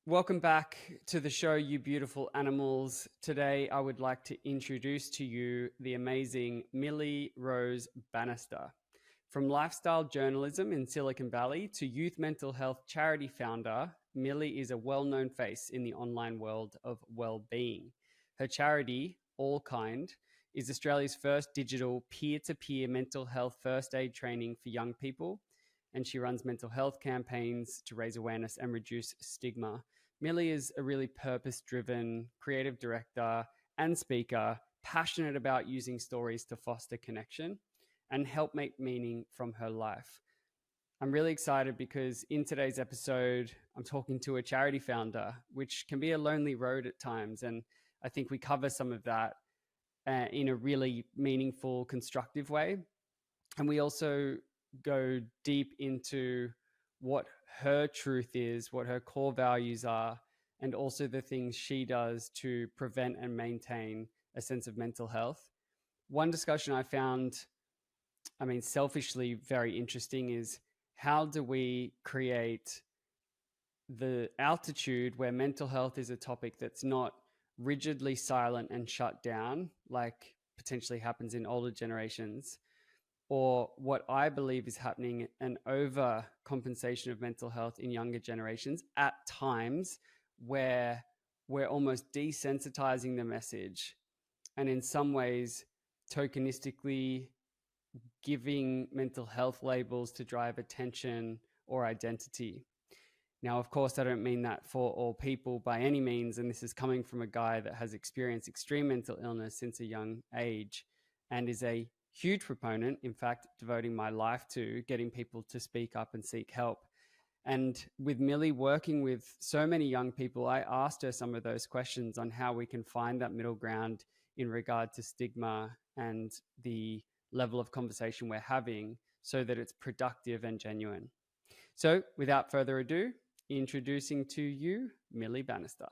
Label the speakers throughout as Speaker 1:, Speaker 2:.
Speaker 1: Welcome back to the show, you beautiful animals. Today, I would like to introduce to you the amazing Millie Rose Bannister. From lifestyle journalism in Silicon Valley to youth mental health charity founder, Millie is a well-known face in the online world of well-being. Her charity, ALLKND, is Australia's first digital peer-to-peer mental health first aid training for young people, and she runs mental health campaigns to raise awareness and reduce stigma. Millie is a really purpose-driven creative director and speaker, passionate about using stories to foster connection and help make meaning from her life. I'm really excited because in today's episode, I'm talking to a charity founder, which can be a lonely road at times. And I think we cover some of that in a really meaningful, constructive way. And we also go deep into what her truth is, what her core values are, and also the things she does to prevent and maintain a sense of mental health. One discussion I found, selfishly very interesting is how do we create the altitude where mental health is a topic that's not rigidly silent and shut down, like potentially happens in older generations, or what I believe is happening, an overcompensation of mental health in younger generations at times where we're almost desensitizing the message and in some ways tokenistically giving mental health labels to drive attention or identity. Now, of course, I don't mean that for all people by any means, and this is coming from a guy that has experienced extreme mental illness since a young age and is a huge proponent, in fact, devoting my life to getting people to speak up and seek help. And with Millie working with so many young people, I asked her some of those questions on how we can find that middle ground in regard to stigma and the level of conversation we're having so that it's productive and genuine. So without further ado, introducing to you, Millie Bannister.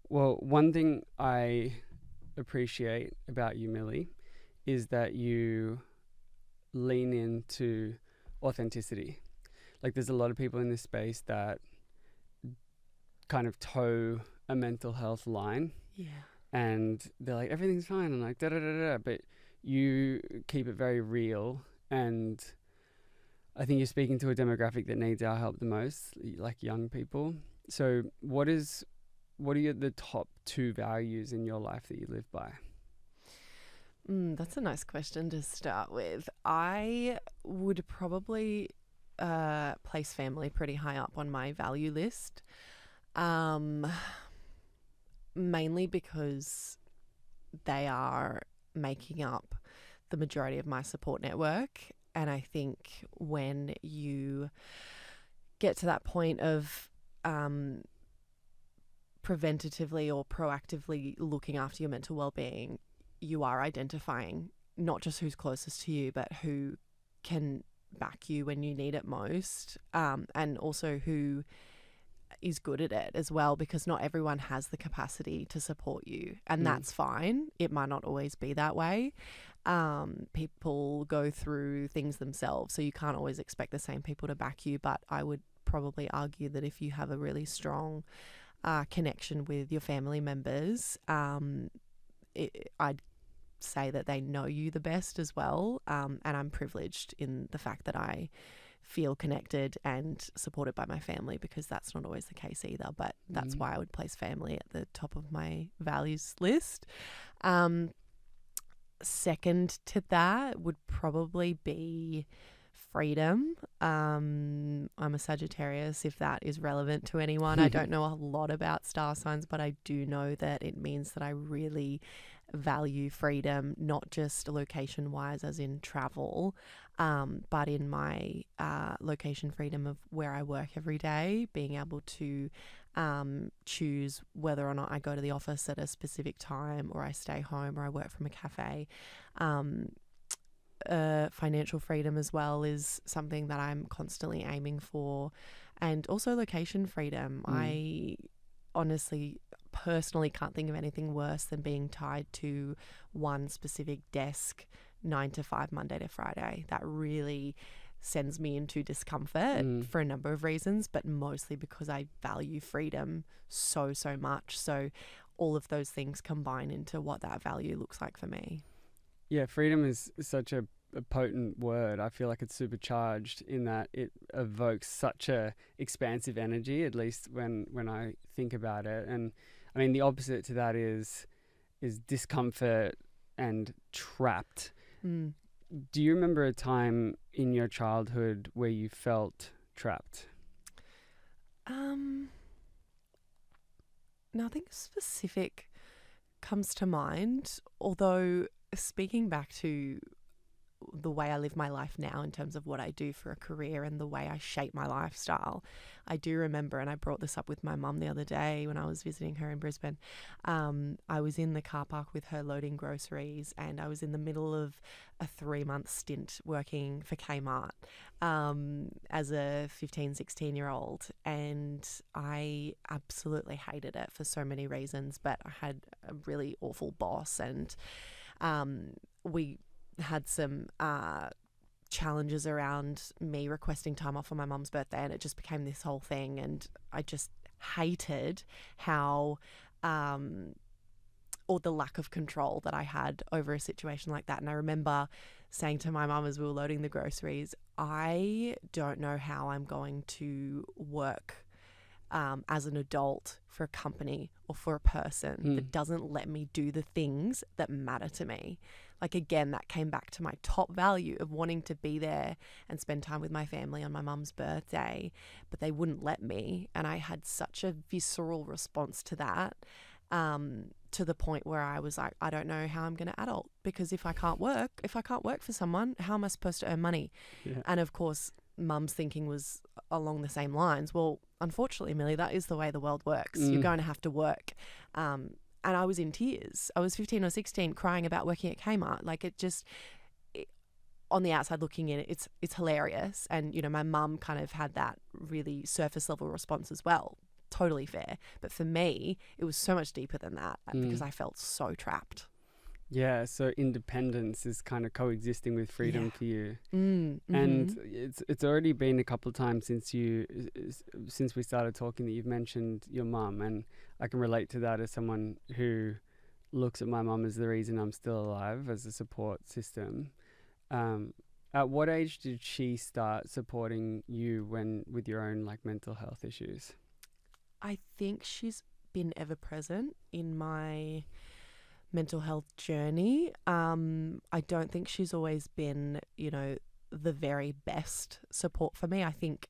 Speaker 1: Well, one thing I appreciate about you, Millie, is that you lean into authenticity. Like there's a lot of people in this space that kind of toe a mental health line.
Speaker 2: Yeah.
Speaker 1: And they're like, everything's fine. And like, da-da-da-da. But you keep it very real. And I think you're speaking to a demographic that needs our help the most, like young people. So what are the top 2 values in your life that you live by?
Speaker 2: That's a nice question to start with. I would probably place family pretty high up on my value list, mainly because they are making up the majority of my support network. And I think when you get to that point of preventatively or proactively looking after your mental well-being, you are identifying not just who's closest to you, but who can back you when you need it most, and also who is good at it as well, because not everyone has the capacity to support you, and that's fine. It might not always be that way. People go through things themselves, so you can't always expect the same people to back you, but I would probably argue that if you have a really strong connection with your family members, I'd say that they know you the best as well, and I'm privileged in the fact that I feel connected and supported by my family, because that's not always the case either, but that's why I would place family at the top of my values list. Second to that would probably be freedom. I'm a Sagittarius, if that is relevant to anyone. I don't know a lot about star signs, but I do know that it means that I really value freedom, not just location wise as in travel, but in my location freedom of where I work every day, being able to choose whether or not I go to the office at a specific time, or I stay home, or I work from a cafe. Financial freedom as well is something that I'm constantly aiming for, and also location freedom. I honestly personally can't think of anything worse than being tied to one specific desk 9 to 5 Monday to Friday. That really sends me into discomfort for a number of reasons, but mostly because I value freedom so much. So all of those things combine into what that value looks like for me.
Speaker 1: Yeah, freedom is such a potent word. I feel like it's supercharged in that it evokes such a expansive energy, at least when I think about it. And I mean, the opposite to that is discomfort and trapped. Do you remember a time in your childhood where you felt trapped?
Speaker 2: Nothing specific comes to mind, although speaking back to the way I live my life now in terms of what I do for a career and the way I shape my lifestyle, I do remember, and I brought this up with my mum the other day when I was visiting her in Brisbane. I was in the car park with her loading groceries, and I was in the middle of a 3-month stint working for Kmart as a 15, 16-year-old, and I absolutely hated it for so many reasons, but I had a really awful boss, and we had some challenges around me requesting time off on my mum's birthday, and it just became this whole thing, and I just hated how or the lack of control that I had over a situation like that. And I remember saying to my mum as we were loading the groceries, I don't know how I'm going to work as an adult for a company or for a person that doesn't let me do the things that matter to me. Like, again, that came back to my top value of wanting to be there and spend time with my family on my mum's birthday, but they wouldn't let me. And I had such a visceral response to that, to the point where I was like, I don't know how I'm going to adult, because if I can't work for someone, how am I supposed to earn money? Yeah. And of course, mum's thinking was along the same lines. Well, unfortunately, Millie, that is the way the world works. You're going to have to work. And I was in tears. I was 15 or 16 crying about working at Kmart. Like, on the outside looking in, it's hilarious. And, you know, my mum kind of had that really surface level response as well. Totally fair. But for me, it was so much deeper than that because I felt so trapped.
Speaker 1: Yeah, so independence is kind of coexisting with freedom for you. And it's already been a couple of times since we started talking that you've mentioned your mum, and I can relate to that as someone who looks at my mum as the reason I'm still alive, as a support system. At what age did she start supporting you with your own like mental health issues?
Speaker 2: I think she's been ever present in my mental health journey. I don't think she's always been, you know, the very best support for me. I think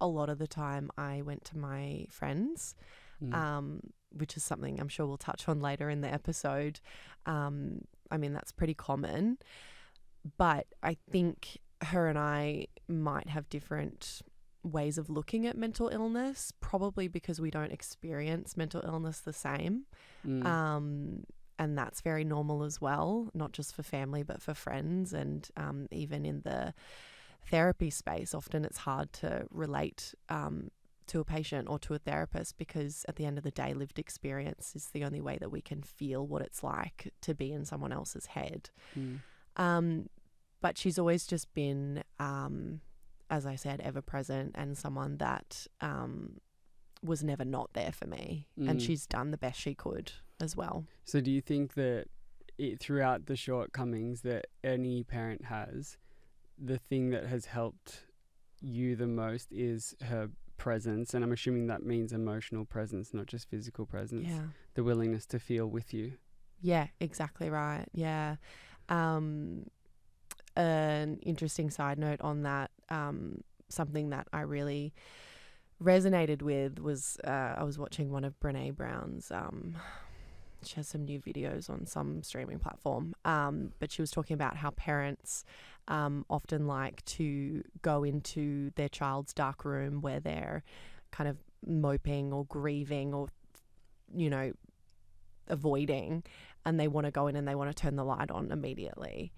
Speaker 2: a lot of the time I went to my friends, which is something I'm sure we'll touch on later in the episode. I mean, that's pretty common, but I think her and I might have different ways of looking at mental illness, probably because we don't experience mental illness the same. And that's very normal as well, not just for family, but for friends. And even in the therapy space, often it's hard to relate to a patient or to a therapist, because at the end of the day, lived experience is the only way that we can feel what it's like to be in someone else's head. But she's always just been, as I said, ever present, and someone that was never not there for me. And she's done the best she could as well.
Speaker 1: So do you think that throughout the shortcomings that any parent has, the thing that has helped you the most is her presence? And I'm assuming that means emotional presence, not just physical presence.
Speaker 2: Yeah.
Speaker 1: The willingness to feel with you.
Speaker 2: Yeah, exactly right. Yeah. An interesting side note on that, something that I really resonated with was I was watching one of Brene Brown's she has some new videos on some streaming platform, but she was talking about how parents often like to go into their child's dark room where they're kind of moping or grieving or, you know, avoiding, and they want to go in and they want to turn the light on immediately.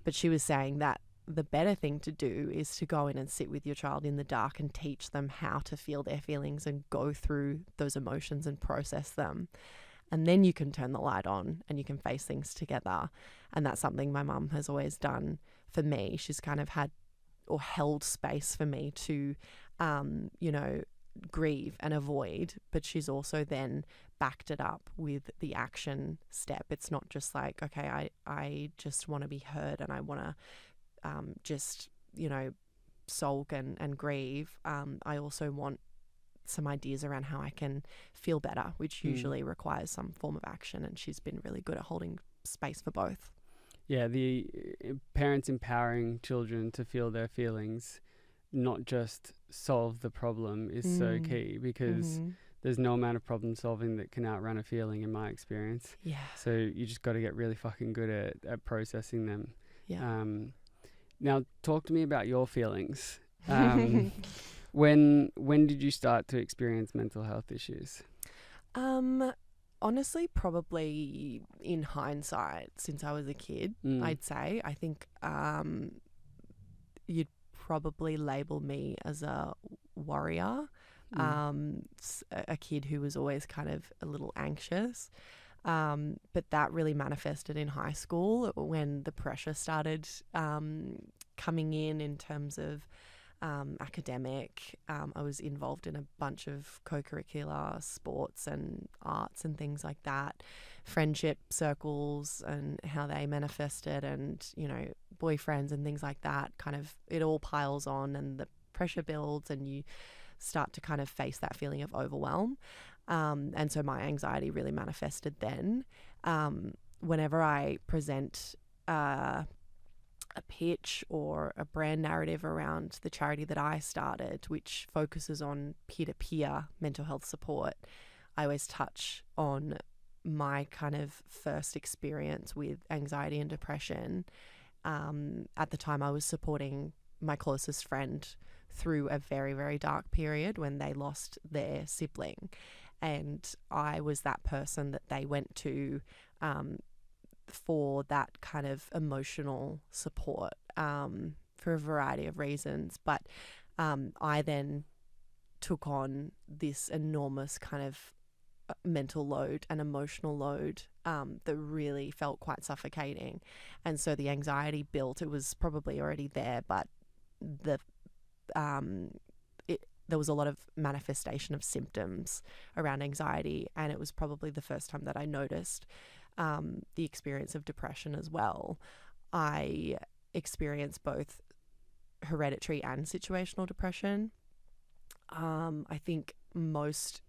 Speaker 2: But she was saying that the better thing to do is to go in and sit with your child in the dark and teach them how to feel their feelings and go through those emotions and process them. And then you can turn the light on and you can face things together. And that's something my mum has always done for me. She's kind of had or held space for me to, you know, grieve and avoid, but she's also then backed it up with the action step. It's not just like, okay, I just want to be heard and I want to just, you know, sulk and grieve. I also want some ideas around how I can feel better, which usually requires some form of action, and she's been really good at holding space for both.
Speaker 1: Yeah, the parents empowering children to feel their feelings, not just solve the problem, is so key, because there's no amount of problem solving that can outrun a feeling, in my experience.
Speaker 2: Yeah.
Speaker 1: So you just got to get really fucking good at processing them.
Speaker 2: Yeah.
Speaker 1: Now, talk to me about your feelings. When did you start to experience mental health issues?
Speaker 2: Honestly, probably in hindsight, since I was a kid, I'd say. I think you'd probably label me as a warrior, a kid who was always kind of a little anxious. But that really manifested in high school when the pressure started coming in terms of academic. I was involved in a bunch of co-curricular sports and arts and things like that, friendship circles and how they manifested, and, you know, boyfriends and things like that. Kind of, it all piles on and the pressure builds and you start to kind of face that feeling of overwhelm. And so my anxiety really manifested then. Whenever I present a pitch or a brand narrative around the charity that I started, which focuses on peer-to-peer mental health support, I always touch on my kind of first experience with anxiety and depression. At the time, I was supporting my closest friend through a very, very dark period when they lost their sibling. And I was that person that they went to for that kind of emotional support for a variety of reasons. But I then took on this enormous kind of mental load and emotional load that really felt quite suffocating. And so the anxiety built. It was probably already there, but there was a lot of manifestation of symptoms around anxiety, and it was probably the first time that I noticed the experience of depression as well. I experienced both hereditary and situational depression. I think most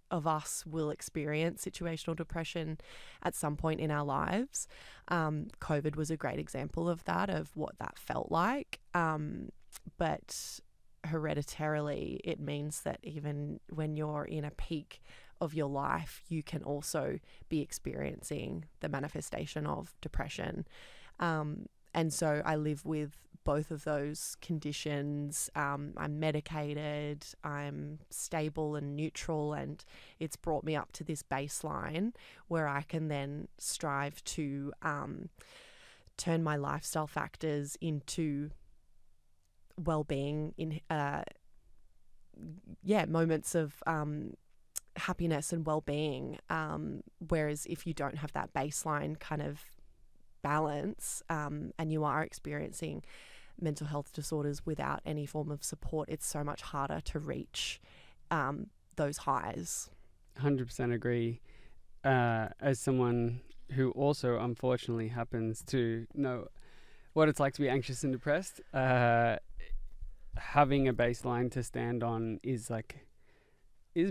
Speaker 2: of us will experience situational depression at some point in our lives. COVID was a great example of that, of what that felt like. But hereditarily, it means that even when you're in a peak of your life, you can also be experiencing the manifestation of depression. And so I live with both of those conditions. I'm medicated, I'm stable and neutral, and it's brought me up to this baseline where I can then strive to turn my lifestyle factors into well-being in moments of happiness and well-being, whereas if you don't have that baseline kind of balance, and you are experiencing mental health disorders without any form of support, it's so much harder to reach those highs.
Speaker 1: 100% agree. As someone who also unfortunately happens to know what it's like to be anxious and depressed, having a baseline to stand on is a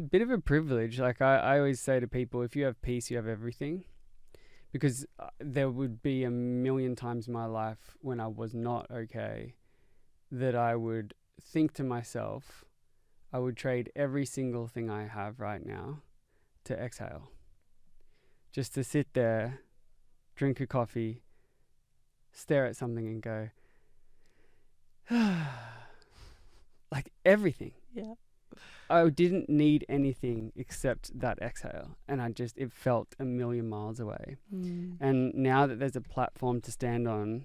Speaker 1: bit of a privilege. Like I always say to people, if you have peace, you have everything. Because there would be a million times in my life when I was not okay that I would think to myself, I would trade every single thing I have right now to exhale. Just to sit there, drink a coffee, stare at something and go, like everything.
Speaker 2: Yeah.
Speaker 1: I didn't need anything except that exhale, and it felt a million miles away. And now that there's a platform to stand on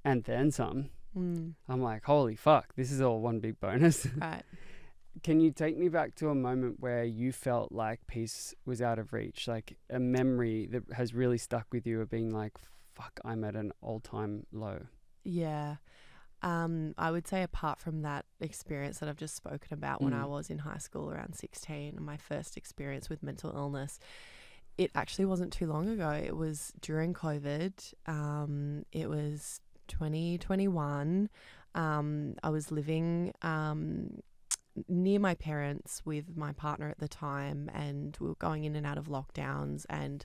Speaker 1: and then some, I'm like, holy fuck, this is all one big bonus.
Speaker 2: Right.
Speaker 1: Can you take me back to a moment where you felt like peace was out of reach, like a memory that has really stuck with you of being like, fuck, I'm at an all-time low?
Speaker 2: Yeah. I would say apart from that experience that I've just spoken about when I
Speaker 1: Mm.
Speaker 2: was in high school around 16, and my first experience with mental illness, it actually wasn't too long ago. It was during COVID. It was 2021. I was living near my parents with my partner at the time, and we were going in and out of lockdowns, and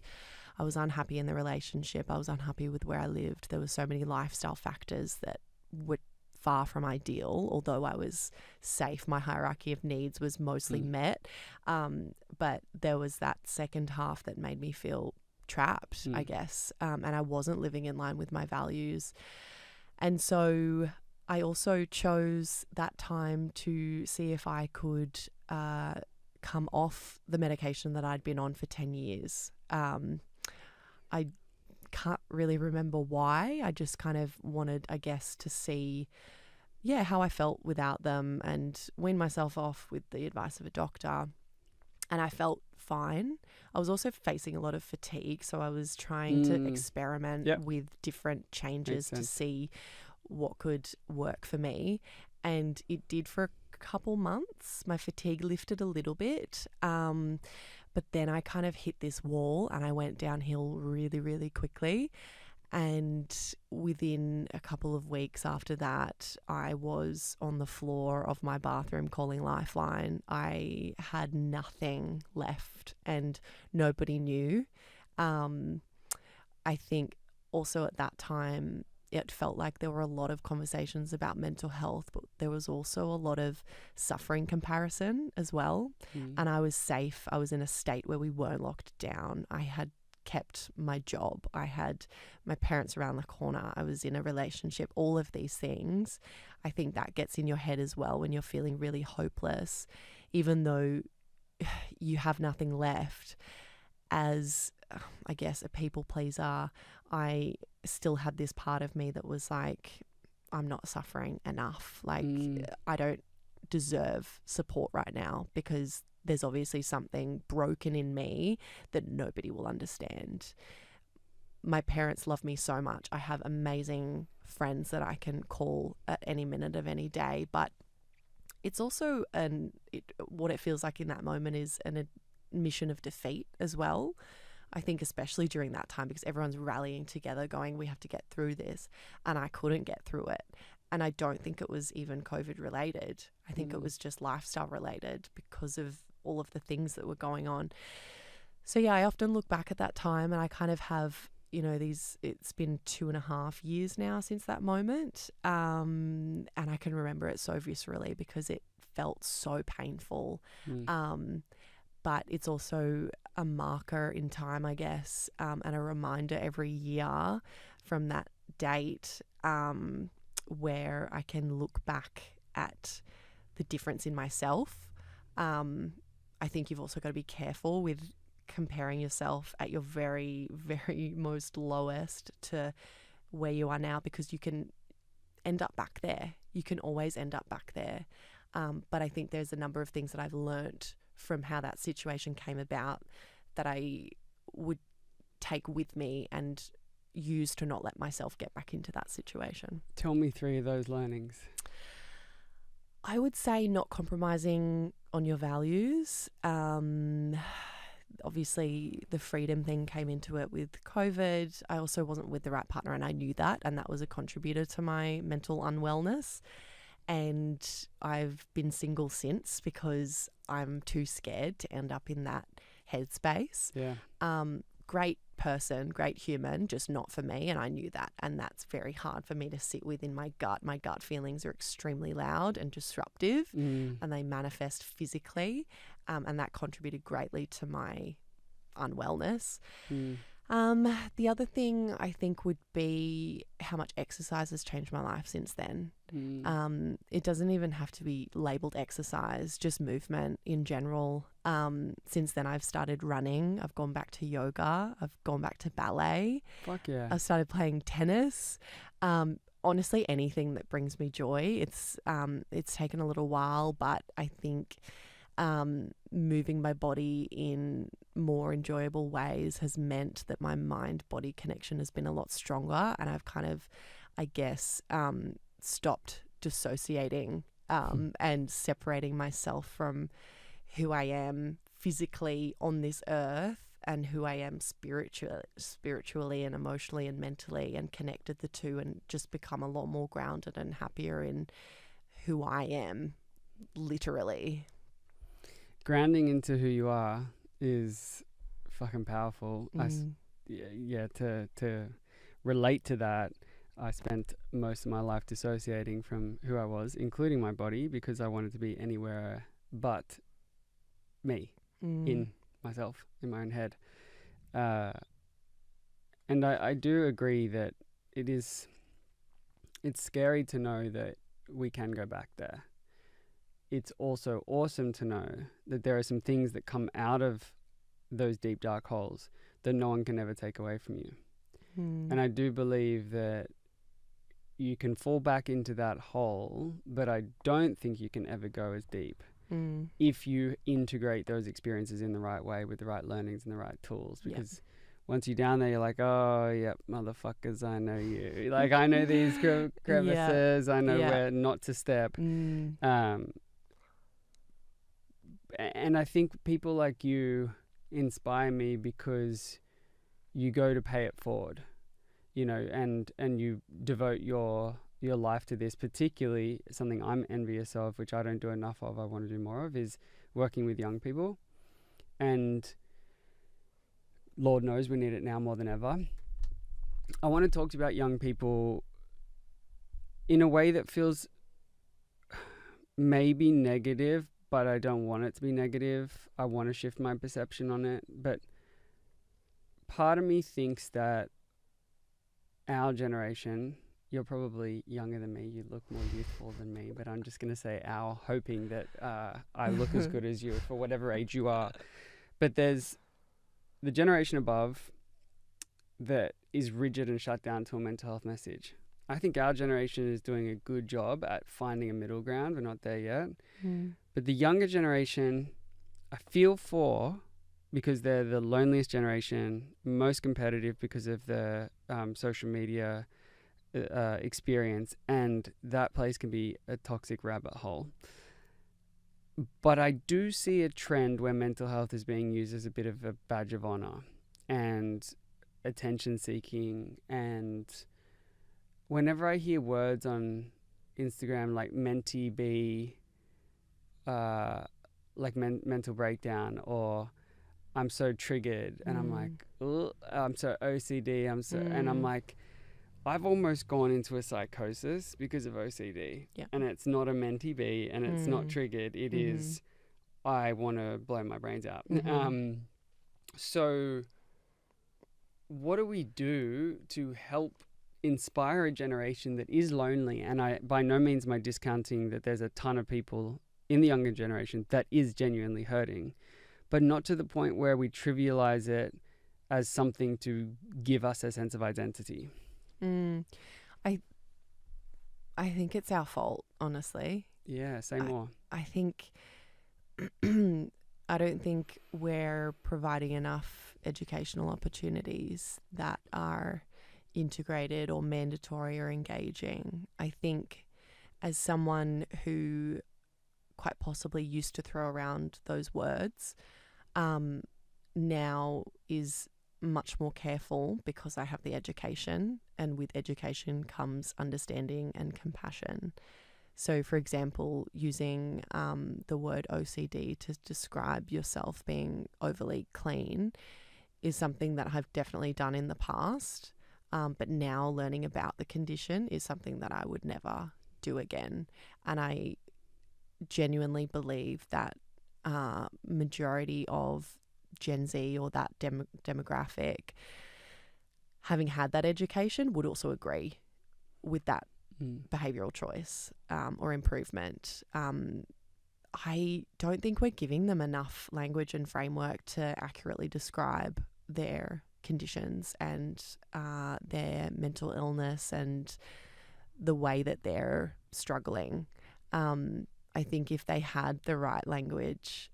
Speaker 2: I was unhappy in the relationship. I was unhappy with where I lived. There were so many lifestyle factors that were far from ideal, although I was safe. My hierarchy of needs was mostly met. But there was that second half that made me feel trapped, I guess. And I wasn't living in line with my values. And so I also chose that time to see if I could come off the medication that I'd been on for 10 years. I can't really remember why. I just kind of wanted, I guess, to see, how I felt without them and wean myself off with the advice of a doctor. And I felt fine. I was also facing a lot of fatigue, so I was trying to experiment with different changes to see what could work for me. And it did for a couple months. My fatigue lifted a little bit. But then I kind of hit this wall and I went downhill really, really quickly. And within a couple of weeks after that, I was on the floor of my bathroom calling Lifeline. I had nothing left and nobody knew. I think also at that time, it felt like there were a lot of conversations about mental health, but there was also a lot of suffering comparison as well. And I was safe. I was in a state where we weren't locked down. I had kept my job. I had my parents around the corner. I was in a relationship. All of these things, I think that gets in your head as well when you're feeling really hopeless, even though you have nothing left. As, I guess, a people pleaser, I still had this part of me that was like, I'm not suffering enough. Like, I don't deserve support right now because there's obviously something broken in me that nobody will understand. My parents love me so much. I have amazing friends that I can call at any minute of any day, but it's also what it feels like in that moment is an admission of defeat as well. I think especially during that time because everyone's rallying together going, we have to get through this, and I couldn't get through it. And I don't think it was even COVID related. I think it was just lifestyle related because of all of the things that were going on. So I often look back at that time and I kind of have, it's been 2.5 years now since that moment. And I can remember it so viscerally because it felt so painful. But it's also a marker in time, I guess, and a reminder every year from that date where I can look back at the difference in myself. I think you've also got to be careful with comparing yourself at your very, very most lowest to where you are now because you can end up back there. You can always end up back there. But I think there's a number of things that I've learnt from how that situation came about that I would take with me and use to not let myself get back into that situation.
Speaker 1: Tell me 3 of those learnings.
Speaker 2: I would say not compromising on your values. Obviously, the freedom thing came into it with COVID. I also wasn't with the right partner and I knew that, and that was a contributor to my mental unwellness. And I've been single since because I'm too scared to end up in that headspace. Great person, great human, just not for me. And I knew that. And that's very hard for me to sit with in my gut. My gut feelings are extremely loud and disruptive and they manifest physically. And that contributed greatly to my unwellness. The other thing I think would be how much exercise has changed my life since then. It doesn't even have to be labelled exercise, just movement in general. Since then I've started running, I've gone back to yoga, I've gone back to ballet.
Speaker 1: Fuck yeah.
Speaker 2: I've started playing tennis. Honestly, anything that brings me joy. It's taken a little while, but I think moving my body in more enjoyable ways has meant that my mind-body connection has been a lot stronger, and I've kind of, I guess, stopped dissociating and separating myself from who I am physically on this earth and who I am spiritually and emotionally and mentally, and connected the two and just become a lot more grounded and happier in who I am, literally.
Speaker 1: Grounding into who you are is fucking powerful. To relate to that, I spent most of my life dissociating from who I was, including my body, because I wanted to be anywhere but me, in myself, in my own head. And I do agree that it's scary to know that we can go back there. It's also awesome to know that there are some things that come out of those deep, dark holes that no one can ever take away from you. And I do believe that you can fall back into that hole, but I don't think you can ever go as deep if you integrate those experiences in the right way with the right learnings and the right tools. Because once you're down there, you're like, oh, yep, motherfuckers, I know you. Like, I know these crevices. I know where not to step. And I think people like you inspire me because you go to pay it forward, you know, and you devote your life to this. Particularly something I'm envious of, which I don't do enough of, I want to do more of, is working with young people. And Lord knows we need it now more than ever. I want to talk to you about young people in a way that feels maybe negative, but I don't want it to be negative. I want to shift my perception on it. But part of me thinks that our generation, you're probably younger than me, you look more youthful than me, but I'm just going to say our, hoping that I look as good as you for whatever age you are. But there's the generation above that is rigid and shut down to a mental health message. I think our generation is doing a good job at finding a middle ground. We're not there yet. But the younger generation, I feel for, because they're the loneliest generation, most competitive because of the social media experience, and that place can be a toxic rabbit hole. But I do see a trend where mental health is being used as a bit of a badge of honor and attention seeking. And whenever I hear words on Instagram like mentee B, like mental breakdown, or I'm so triggered, and I'm like, ugh, I'm so OCD, and I'm like, I've almost gone into a psychosis because of OCD. And it's not a mentee B, and it's not triggered. It is, I want to blow my brains out. So what do we do to help inspire a generation that is lonely? And I, by no means am I discounting that there's a ton of people in the younger generation that is genuinely hurting, but not to the point where we trivialize it as something to give us a sense of identity.
Speaker 2: I think it's our fault, honestly.
Speaker 1: Yeah, say more.
Speaker 2: I think I don't think we're providing enough educational opportunities that are integrated or mandatory or engaging. I think as someone who quite possibly used to throw around those words, now is much more careful because I have the education, and with education comes understanding and compassion. So, for example, using the word OCD to describe yourself being overly clean is something that I've definitely done in the past, but now learning about the condition is something that I would never do again. And I genuinely believe that majority of Gen Z or that demographic, having had that education, would also agree with that behavioural choice or improvement. I don't think we're giving them enough language and framework to accurately describe their conditions and their mental illness and the way that they're struggling. I think if they had the right language,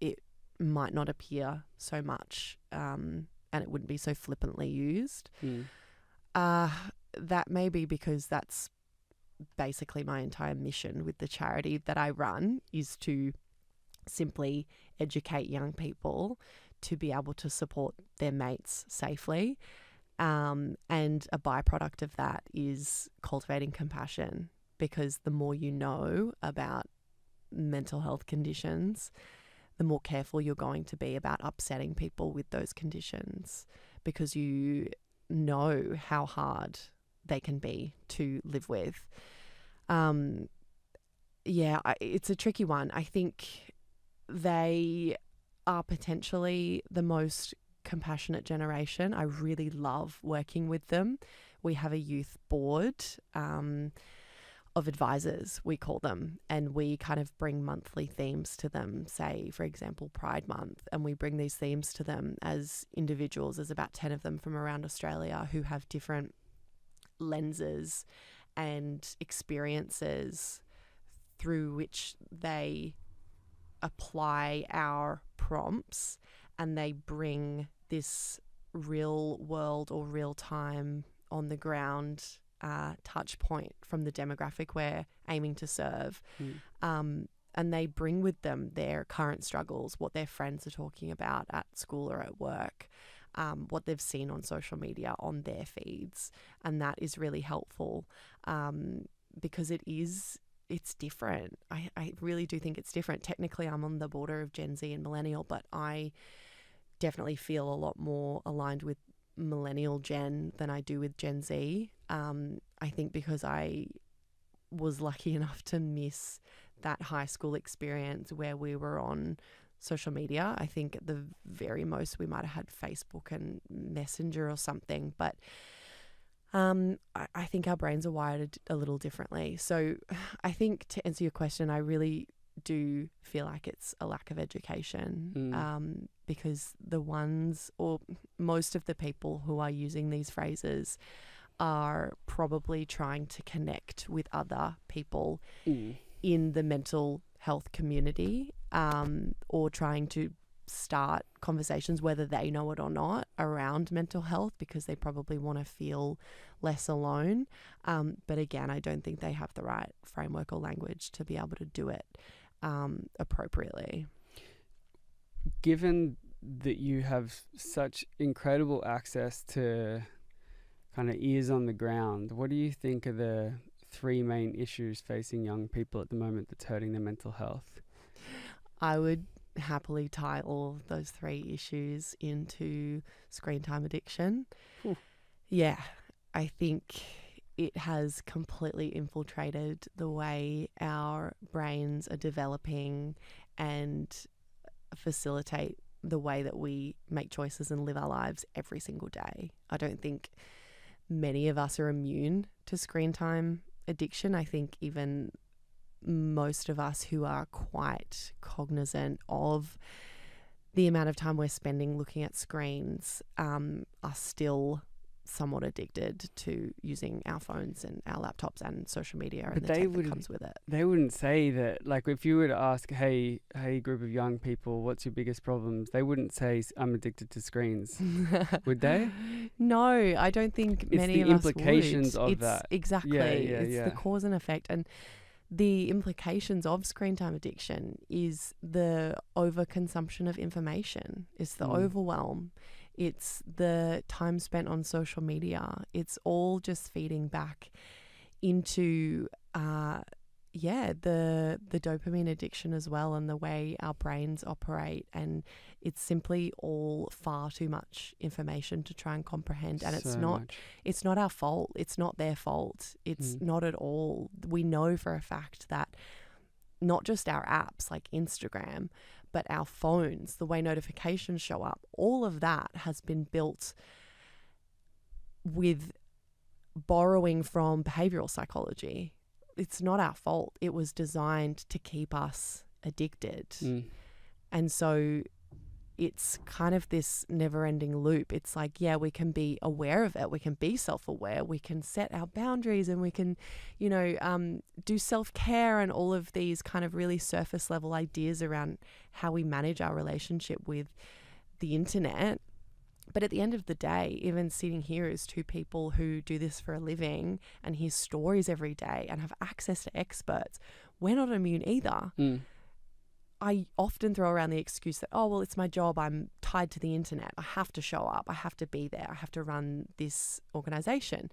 Speaker 2: it might not appear so much and it wouldn't be so flippantly used. That may be because that's basically my entire mission with the charity that I run is to simply educate young people to be able to support their mates safely. And a byproduct of that is cultivating compassion, because the more you know about mental health conditions, the more careful you're going to be about upsetting people with those conditions, because you know how hard they can be to live with. It's a tricky one. I think they are potentially the most compassionate generation. I really love working with them. We have a youth board of advisors, we call them, and we kind of bring monthly themes to them, say, for example, Pride Month, and we bring these themes to them as individuals. There's about 10 of them from around Australia who have different lenses and experiences through which they apply our prompts, and they bring this real world or real time on the ground touch point from the demographic we're aiming to serve. And they bring with them their current struggles, what their friends are talking about at school or at work, what they've seen on social media on their feeds. And that is really helpful because it's different. I really do think it's different. Technically, I'm on the border of Gen Z and millennial, but I definitely feel a lot more aligned with millennial Gen than I do with Gen Z. I think because I was lucky enough to miss that high school experience where we were on social media. I think at the very most we might have had Facebook and Messenger or something, but I think our brains are wired a little differently. So I think, to answer your question, I really do feel like it's a lack of education, because the ones, or most of the people who are using these phrases are probably trying to connect with other people in the mental health community, or trying to start conversations, whether they know it or not, around mental health, because they probably want to feel less alone. But again, I don't think they have the right framework or language to be able to do it appropriately.
Speaker 1: Given that you have such incredible access to kind of ears on the ground, what do you think are the three main issues facing young people at the moment that's hurting their mental health?
Speaker 2: I would happily tie all of those three issues into screen time addiction. Yeah, I think it has completely infiltrated the way our brains are developing and facilitate the way that we make choices and live our lives every single day. I don't think many of us are immune to screen time addiction. I think even most of us who are quite cognizant of the amount of time we're spending looking at screens are still somewhat addicted to using our phones and our laptops and social media and the tech that comes with it.
Speaker 1: They wouldn't say that. Like, if you were to ask, hey group of young people, what's your biggest problems? They wouldn't say, I'm addicted to screens. Would they?
Speaker 2: No, I don't think many of us would. It's the implications
Speaker 1: of that.
Speaker 2: Exactly. It's the cause and effect. And the implications of screen time addiction is the overconsumption of information. It's the overwhelm. It's the time spent on social media. It's all just feeding back into, the dopamine addiction as well, and the way our brains operate. And it's simply all far too much information to try and comprehend. And it's not our fault. It's not their fault. It's not at all. We know for a fact that not just our apps like Instagram, but our phones, the way notifications show up, all of that has been built with borrowing from behavioral psychology. It's not our fault. It was designed to keep us addicted. And so it's kind of this never-ending loop. It's like, yeah, we can be aware of it. We can be self-aware. We can set our boundaries, and we can, do self-care and all of these kind of really surface-level ideas around how we manage our relationship with the internet. But at the end of the day, even sitting here as two people who do this for a living and hear stories every day and have access to experts, we're not immune either. I often throw around the excuse that, oh, well, it's my job. I'm tied to the internet. I have to show up. I have to be there. I have to run this organization.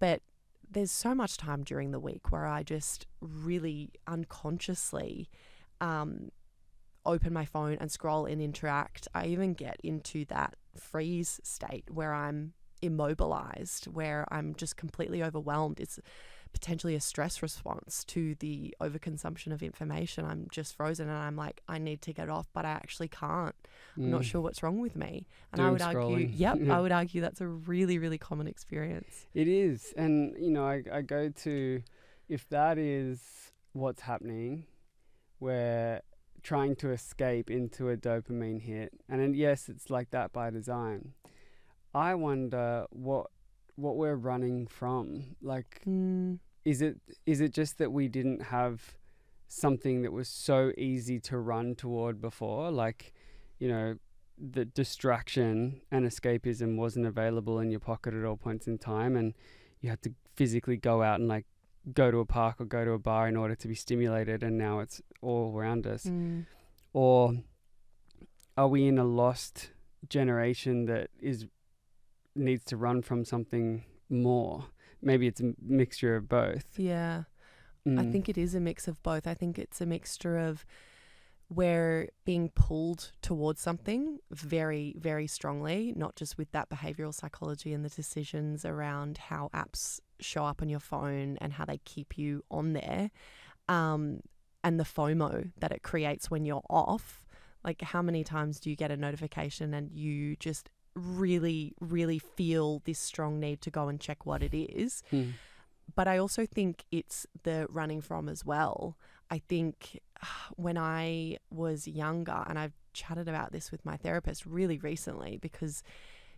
Speaker 2: But there's so much time during the week where I just really unconsciously open my phone and scroll and interact. I even get into that freeze state where I'm immobilized, where I'm just completely overwhelmed. It's potentially a stress response to the overconsumption of information. I'm just frozen and I'm like, I need to get off, but I actually can't. I'm not sure what's wrong with me. And I would argue, I would argue that's a really, really common experience.
Speaker 1: It is. And, you know, I go to, if that is what's happening, we're trying to escape into a dopamine hit. And then, yes, it's like that by design. I wonder what we're running from. Like, is it just that we didn't have something that was so easy to run toward before? Like, you know, the distraction and escapism wasn't available in your pocket at all points in time, and you had to physically go out and like go to a park or go to a bar in order to be stimulated, and now it's all around us. Or are we in a lost generation that needs to run from something more? Maybe it's a mixture of both.
Speaker 2: Yeah. I think it is a mix of both. I think it's a mixture of we're being pulled towards something very, very strongly, not just with that behavioral psychology and the decisions around how apps show up on your phone and how they keep you on there, and the FOMO that it creates when you're off. Like, how many times do you get a notification and you just really, really feel this strong need to go and check what it is? But I also think it's the running from as well. I think when I was younger, and I've chatted about this with my therapist really recently, because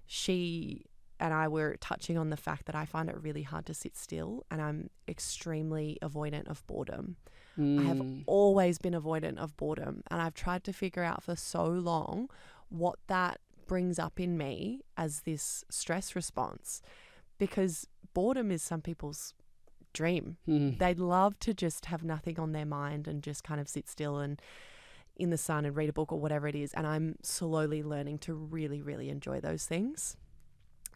Speaker 2: she and I were touching on the fact that I find it really hard to sit still, and I'm extremely avoidant of boredom. I have always been avoidant of boredom, and I've tried to figure out for so long what that brings up in me as this stress response, because boredom is some people's dream. They'd love to just have nothing on their mind and just kind of sit still and in the sun and read a book or whatever it is. And I'm slowly learning to really, really enjoy those things.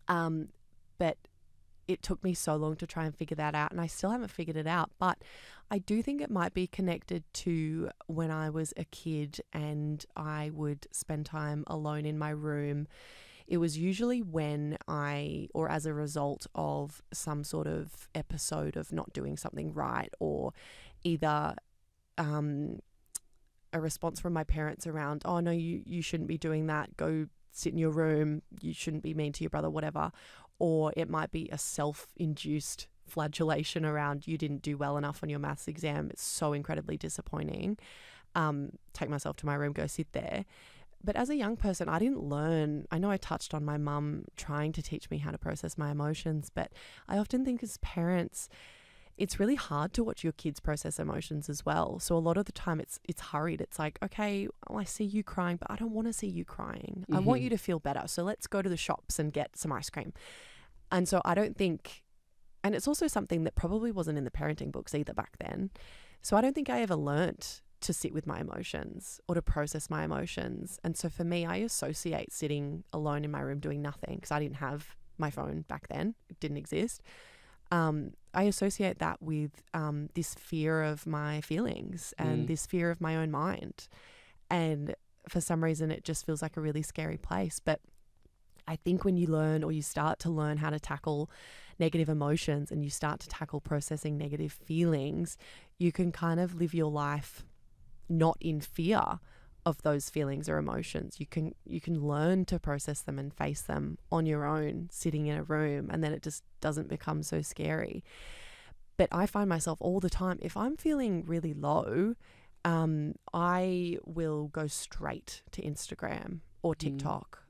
Speaker 2: But it took me so long to try and figure that out, and I still haven't figured it out. But I do think it might be connected to when I was a kid and I would spend time alone in my room. It was usually when or as a result of some sort of episode of not doing something right, or either a response from my parents around, oh no, you shouldn't be doing that, go sit in your room, you shouldn't be mean to your brother, whatever. Or it might be a self-induced flagellation around, you didn't do well enough on your maths exam, it's so incredibly disappointing. Take myself to my room, go sit there. But as a young person, I didn't learn. I know I touched on my mum trying to teach me how to process my emotions, but I often think as parents, it's really hard to watch your kids process emotions as well. So a lot of the time it's hurried. It's like, okay, well, I see you crying, but I don't want to see you crying. I want you to feel better. So let's go to the shops and get some ice cream. And so I don't think, and it's also something that probably wasn't in the parenting books either back then. So I don't think I ever learnt to sit with my emotions or to process my emotions. And so for me, I associate sitting alone in my room doing nothing, because I didn't have my phone back then. It didn't exist. I associate that with this fear of my feelings and this fear of my own mind. And for some reason, it just feels like a really scary place. But I think when you learn, or you start to learn how to tackle negative emotions and you start to tackle processing negative feelings, you can kind of live your life not in fear of those feelings or emotions. You can learn to process them and face them on your own, sitting in a room, and then it just doesn't become so scary. But I find myself all the time, if I'm feeling really low, I will go straight to Instagram or TikTok.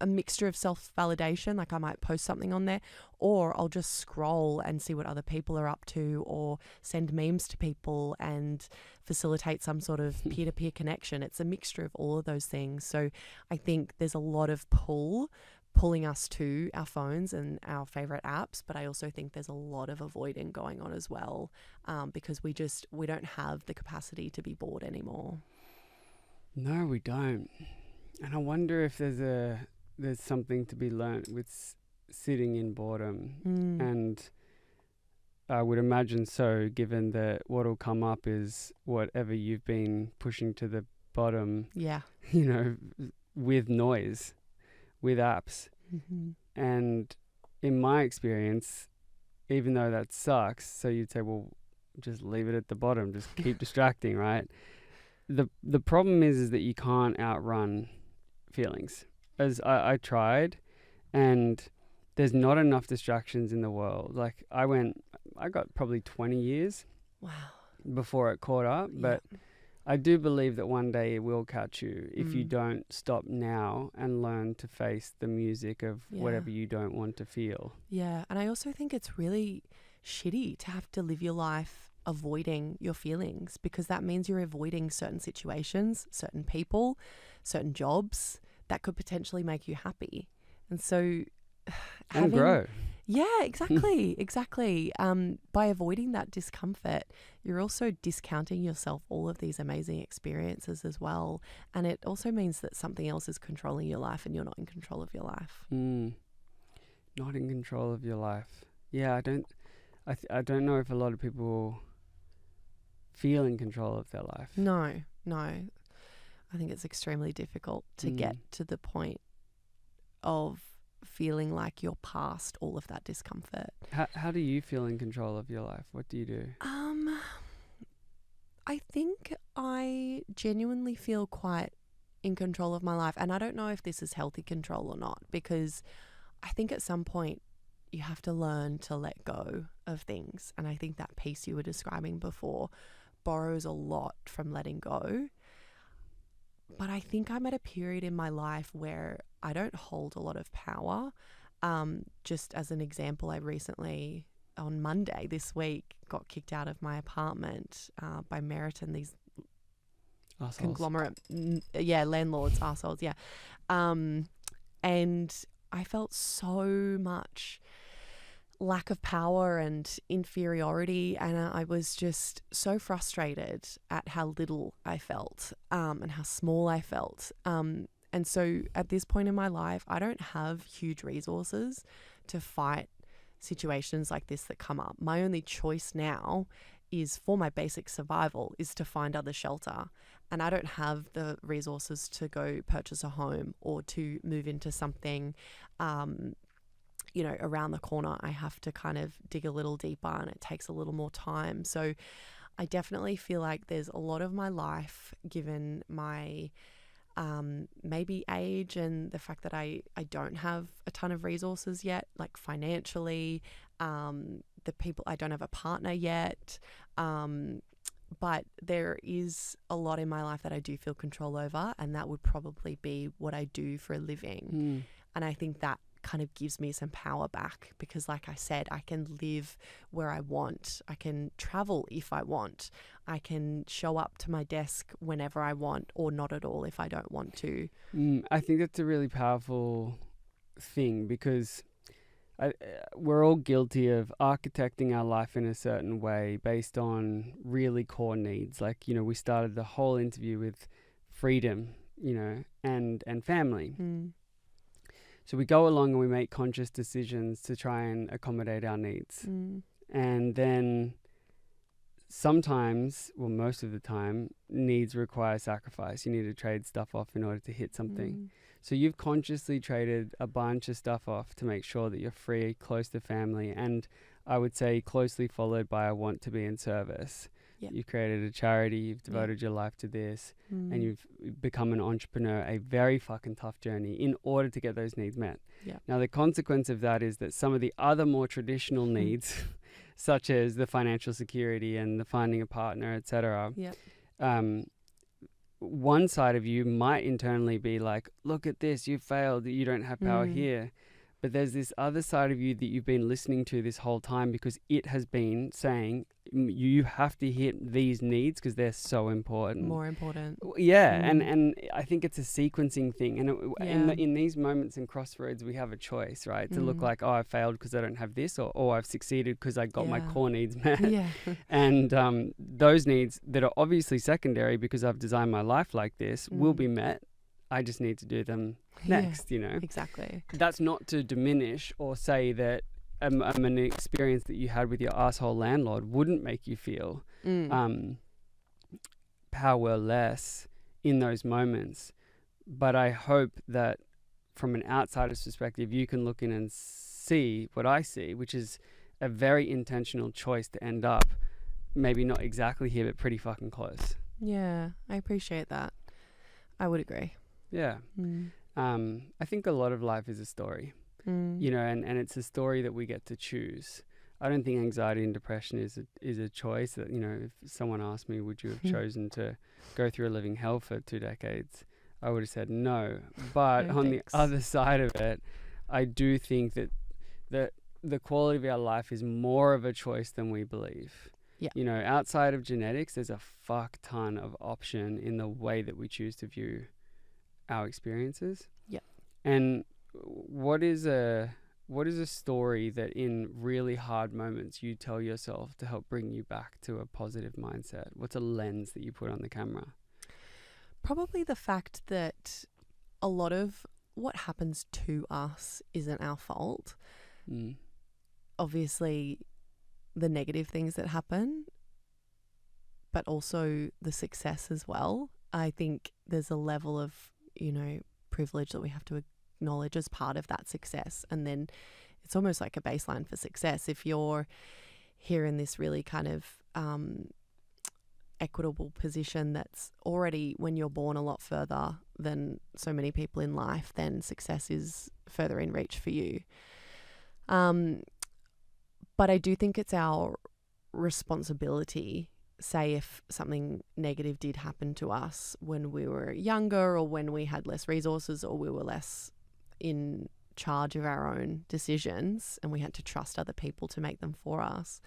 Speaker 2: a mixture of self-validation, like I might post something on there, or I'll just scroll and see what other people are up to, or send memes to people and facilitate some sort of peer-to-peer connection. It's a mixture of all of those things. So I think there's a lot of pulling us to our phones and our favorite apps, but I also think there's a lot of avoiding going on as well, because we don't have the capacity to be bored anymore.
Speaker 1: No, we don't. And I wonder if there's something to be learnt with sitting in boredom. And I would imagine so, given that what'll come up is whatever you've been pushing to the bottom,
Speaker 2: Yeah.
Speaker 1: you know, with noise, with apps.
Speaker 2: Mm-hmm.
Speaker 1: And in my experience, even though that sucks, so you'd say, well, just leave it at the bottom, just keep distracting, right? The problem is that you can't outrun feelings. As I tried, and there's not enough distractions in the world. Like I got probably 20 years
Speaker 2: Wow.
Speaker 1: before it caught up, but I do believe that one day it will catch you if you don't stop now and learn to face the music of whatever you don't want to feel.
Speaker 2: Yeah, and I also think it's really shitty to have to live your life avoiding your feelings, because that means you're avoiding certain situations, certain people, certain jobs that could potentially make you happy. And so
Speaker 1: and grow.
Speaker 2: Yeah, exactly. Exactly. By avoiding that discomfort, you're also discounting yourself all of these amazing experiences as well. And it also means that something else is controlling your life and you're not in control of your life.
Speaker 1: Not in control of your life. Yeah, I don't know if a lot of people feel in control of their life.
Speaker 2: No. I think it's extremely difficult to get to the point of feeling like you're past all of that discomfort.
Speaker 1: How do you feel in control of your life? What do you do?
Speaker 2: I think I genuinely feel quite in control of my life, and I don't know if this is healthy control or not, because I think at some point you have to learn to let go of things, and I think that piece you were describing before borrows a lot from letting go. But I think I'm at a period in my life where I don't hold a lot of power. Just as an example, I recently, on Monday this week, got kicked out of my apartment by Meriton, these
Speaker 1: Arseholes.
Speaker 2: conglomerate, landlords, arseholes, and I felt so much lack of power and inferiority, and I was just so frustrated at how little I felt, and how small I felt, and so at this point in my life I don't have huge resources to fight situations like this that come up. My only choice now is, for my basic survival, is to find other shelter, and I don't have the resources to go purchase a home or to move into something around the corner. I have to kind of dig a little deeper, and it takes a little more time. So I definitely feel like there's a lot of my life, given my maybe age and the fact that I don't have a ton of resources yet, like financially, the people, I don't have a partner yet, but there is a lot in my life that I do feel control over, and that would probably be what I do for a living. And I think that kind of gives me some power back, because like I said, I can live where I want, I can travel if I want, I can show up to my desk whenever I want, or not at all if I don't want to.
Speaker 1: I think that's a really powerful thing, because we're all guilty of architecting our life in a certain way based on really core needs. Like, we started the whole interview with freedom, and family. So we go along and we make conscious decisions to try and accommodate our needs. And then sometimes, well, most of the time, needs require sacrifice. You need to trade stuff off in order to hit something. So you've consciously traded a bunch of stuff off to make sure that you're free, close to family, and I would say closely followed by a want to be in service. You've created a charity, you've devoted your life to this, and you've become an entrepreneur, a very fucking tough journey in order to get those needs met. Now, the consequence of that is that some of the other more traditional needs, such as the financial security and the finding a partner, etc., one side of you might internally be like, look at this, you failed, you don't have power here. But there's this other side of you that you've been listening to this whole time, because it has been saying you have to hit these needs because they're so important.
Speaker 2: More important.
Speaker 1: Yeah, and I think it's a sequencing thing. And in these moments and crossroads, we have a choice, right? To look like, oh, I failed because I don't have this, or I've succeeded because I got my core needs met.
Speaker 2: Yeah.
Speaker 1: And those needs that are obviously secondary because I've designed my life like this will be met. I just need to do them next, you know?
Speaker 2: Exactly.
Speaker 1: That's not to diminish or say that an experience that you had with your asshole landlord wouldn't make you feel powerless in those moments. But I hope that from an outsider's perspective, you can look in and see what I see, which is a very intentional choice to end up maybe not exactly here, but pretty fucking close.
Speaker 2: Yeah, I appreciate that. I would agree.
Speaker 1: Yeah. I think a lot of life is a story, you know, and it's a story that we get to choose. I don't think anxiety and depression is a choice that, you know, if someone asked me, would you have chosen to go through a living hell for 2 decades? I would have said no. But on the other side of it, I do think that the quality of our life is more of a choice than we believe.
Speaker 2: Yeah.
Speaker 1: You know, outside of genetics, there's a fuck ton of option in the way that we choose to view our experiences.
Speaker 2: Yeah.
Speaker 1: And what is a story that in really hard moments you tell yourself to help bring you back to a positive mindset? What's a lens that you put on the camera?
Speaker 2: Probably the fact that a lot of what happens to us isn't our fault. Obviously, the negative things that happen, but also the success as well. I think there's a level of, you know, privilege that we have to acknowledge as part of that success. And then it's almost like a baseline for success. If you're here in this really kind of equitable position that's already, when you're born, a lot further than so many people in life, then success is further in reach for you. But I do think it's our responsibility, say if something negative did happen to us when we were younger, or when we had less resources, or we were less in charge of our own decisions and we had to trust other people to make them for us.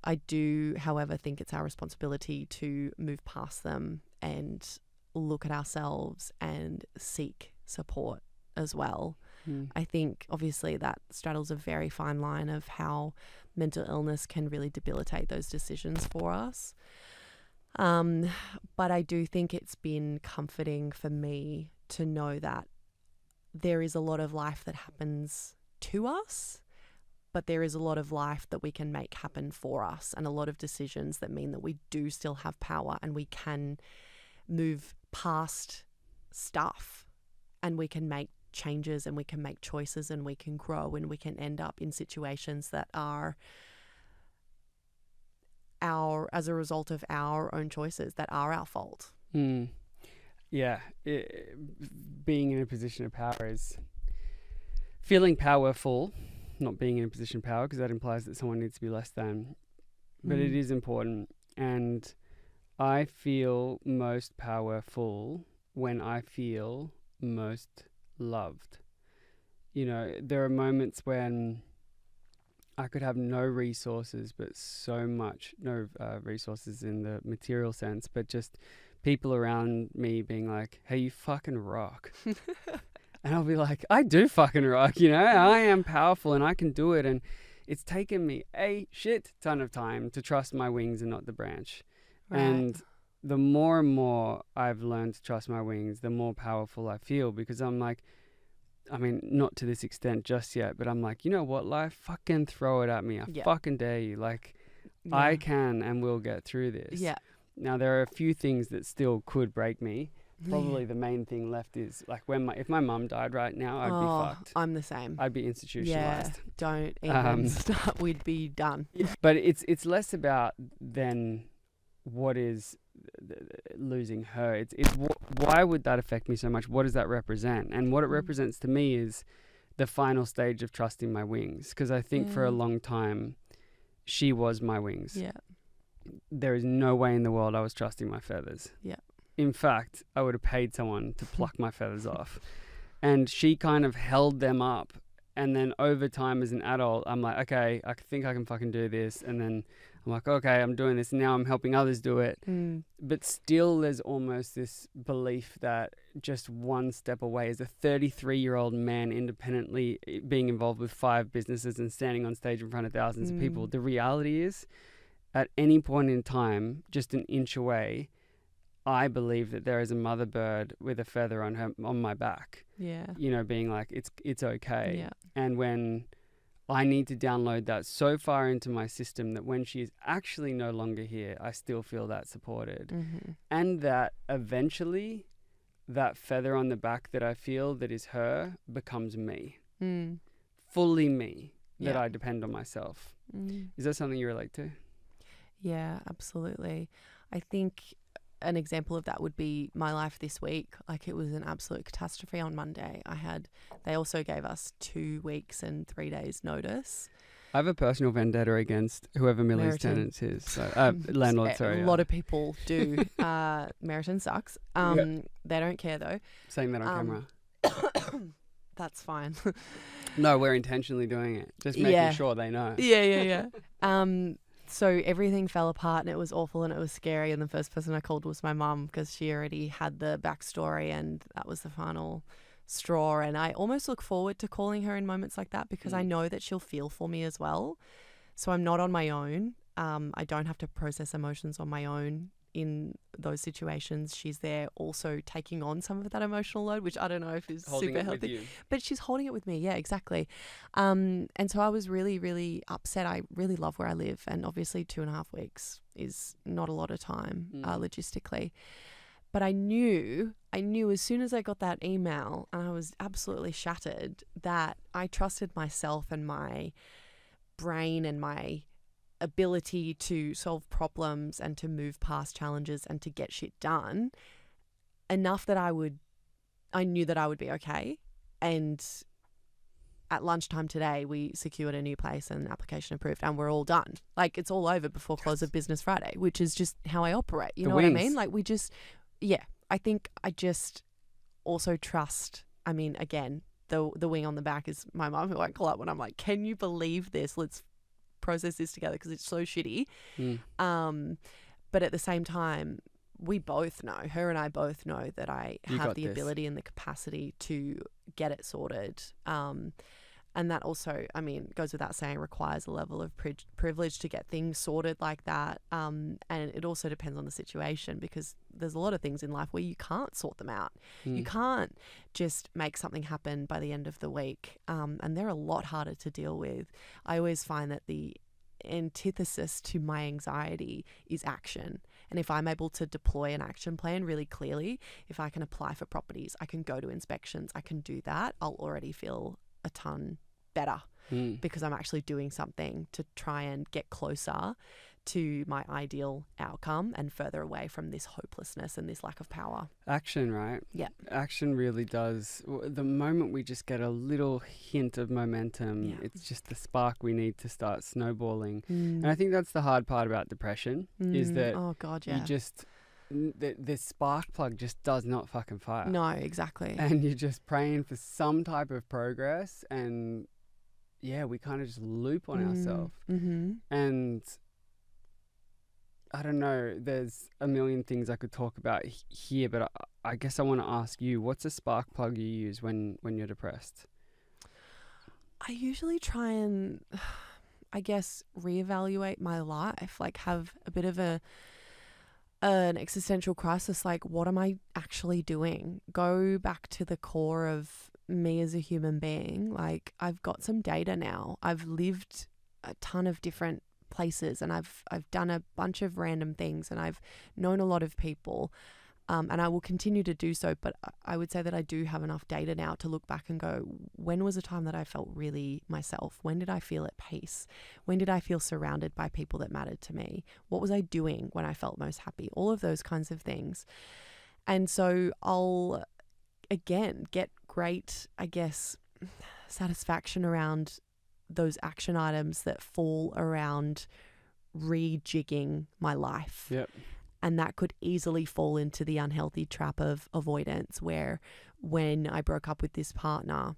Speaker 2: I do, however, think it's our responsibility to move past them and look at ourselves and seek support as well. I think obviously that straddles a very fine line of how mental illness can really debilitate those decisions for us. But I do think it's been comforting for me to know that there is a lot of life that happens to us, but there is a lot of life that we can make happen for us, and a lot of decisions that mean that we do still have power and we can move past stuff and we can make changes and we can make choices and we can grow and we can end up in situations that are as a result of our own choices, that are our fault.
Speaker 1: Yeah, being in a position of power is feeling powerful, not being in a position of power, because that implies that someone needs to be less than. But it is important, and I feel most powerful when I feel most loved. You know, there are moments when I could have no resources, but so much, no resources in the material sense, but just people around me being like, hey, you fucking rock. And I'll be like, I do fucking rock, you know, I am powerful and I can do it. And it's taken me a shit ton of time to trust my wings and not the branch. Right. And the more and more I've learned to trust my wings, the more powerful I feel, because I'm like, I mean, not to this extent just yet, but I'm like, you know what, life, fucking throw it at me. I fucking dare you. Like, I can and will get through this. Yeah. Now, there are a few things that still could break me. Probably the main thing left is, like, if my mum died right now, I'd be fucked.
Speaker 2: I'm the same.
Speaker 1: I'd be institutionalized.
Speaker 2: Yeah, don't even start. We'd be done.
Speaker 1: But it's less about then what is losing her. It's why would that affect me so much? What does that represent? And what it represents to me is the final stage of trusting my wings, because I think for a long time she was my wings. Yeah. There is no way in the world I was trusting my feathers. Yeah. In fact, I would have paid someone to pluck my feathers off. And she kind of held them up. And then over time as an adult, I'm like, okay, I think I can fucking do this. And then I'm like, okay, I'm doing this. Now I'm helping others do it. But still there's almost this belief that just one step away as a 33-year-old man independently being involved with 5 businesses and standing on stage in front of thousands of people. The reality is, at any point in time, just an inch away, I believe that there is a mother bird with a feather on my back.
Speaker 2: Yeah.
Speaker 1: You know, being like, it's okay.
Speaker 2: Yeah.
Speaker 1: And when I need to download that so far into my system that when she is actually no longer here, I still feel that supported. And that eventually that feather on the back that I feel that is her becomes me. Fully me, that I depend on myself. Is that something you relate to?
Speaker 2: Yeah, absolutely. I think an example of that would be my life this week. Like, it was an absolute catastrophe on Monday. They also gave us 2 weeks and 3 days notice.
Speaker 1: I have a personal vendetta against whoever Millie's tenants is. So, landlord, sorry.
Speaker 2: A lot of people do. Meriton sucks. They don't care though.
Speaker 1: Saying that on camera.
Speaker 2: That's fine.
Speaker 1: No, we're intentionally doing it. Just making sure they know.
Speaker 2: Yeah. So everything fell apart and it was awful and it was scary. And the first person I called was my mum, because she already had the backstory and that was the final straw. And I almost look forward to calling her in moments like that, because I know that she'll feel for me as well. So I'm not on my own. I don't have to process emotions on my own in those situations. She's there also taking on some of that emotional load, which I don't know if is
Speaker 1: holding
Speaker 2: super healthy.
Speaker 1: With you.
Speaker 2: But she's holding it with me. Yeah, exactly. And so I was really, really upset. I really love where I live. And obviously 2.5 weeks is not a lot of time logistically. But I knew as soon as I got that email, and I was absolutely shattered, that I trusted myself and my brain and my ability to solve problems and to move past challenges and to get shit done enough that I knew that I would be okay. And at lunchtime today, we secured a new place and application approved, and we're all done. Like, it's all over before close of business Friday, which is just how I operate. You know what I mean? Like, I think I just also trust. I mean, again, the wing on the back is my mum, who I call up when I'm like, can you believe this? Let's process this together, because it's so shitty. But at the same time, we both know, her and I both know, that I have the ability and the capacity to get it sorted. And that also, I mean, goes without saying, requires a level of privilege to get things sorted like that. And it also depends on the situation, because there's a lot of things in life where you can't sort them out. You can't just make something happen by the end of the week. And they're a lot harder to deal with. I always find that the antithesis to my anxiety is action. And if I'm able to deploy an action plan really clearly, if I can apply for properties, I can go to inspections, I can do that, I'll already feel a ton better, because I'm actually doing something to try and get closer to my ideal outcome and further away from this hopelessness and this lack of power. Action,
Speaker 1: right?
Speaker 2: Yeah.
Speaker 1: Action really does. The moment we just get a little hint of momentum, it's just the spark we need to start snowballing. And I think that's the hard part about depression, is that you just... The spark plug just does not fucking fire.
Speaker 2: No, exactly.
Speaker 1: And you're just praying for some type of progress, and we kind of just loop on ourselves. And I don't know, there's a million things I could talk about here, but I guess I want to ask you, what's a spark plug you use when you're depressed?
Speaker 2: I usually try and, I guess, reevaluate my life, like have a bit of an existential crisis, like, what am I actually doing? Go back to the core of me as a human being. Like, I've got some data now. I've lived a ton of different places, and I've done a bunch of random things, and I've known a lot of people, and I will continue to do so. But I would say that I do have enough data now to look back and go, when was a time that I felt really myself? When did I feel at peace? When did I feel surrounded by people that mattered to me? What was I doing when I felt most happy? All of those kinds of things. And so I'll, again, get great, I guess, satisfaction around those action items that fall around rejigging my life.
Speaker 1: Yep.
Speaker 2: And that could easily fall into the unhealthy trap of avoidance, where when I broke up with this partner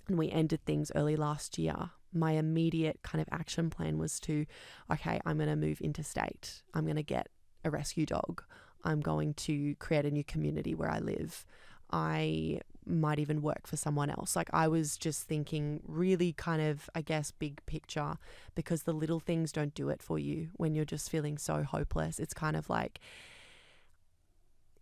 Speaker 2: and we ended things early last year, my immediate kind of action plan was to, okay, I'm going to move interstate. I'm going to get a rescue dog. I'm going to create a new community where I live. I might even work for someone else. Like, I was just thinking really kind of, I guess, big picture, because the little things don't do it for you when you're just feeling so hopeless. It's kind of like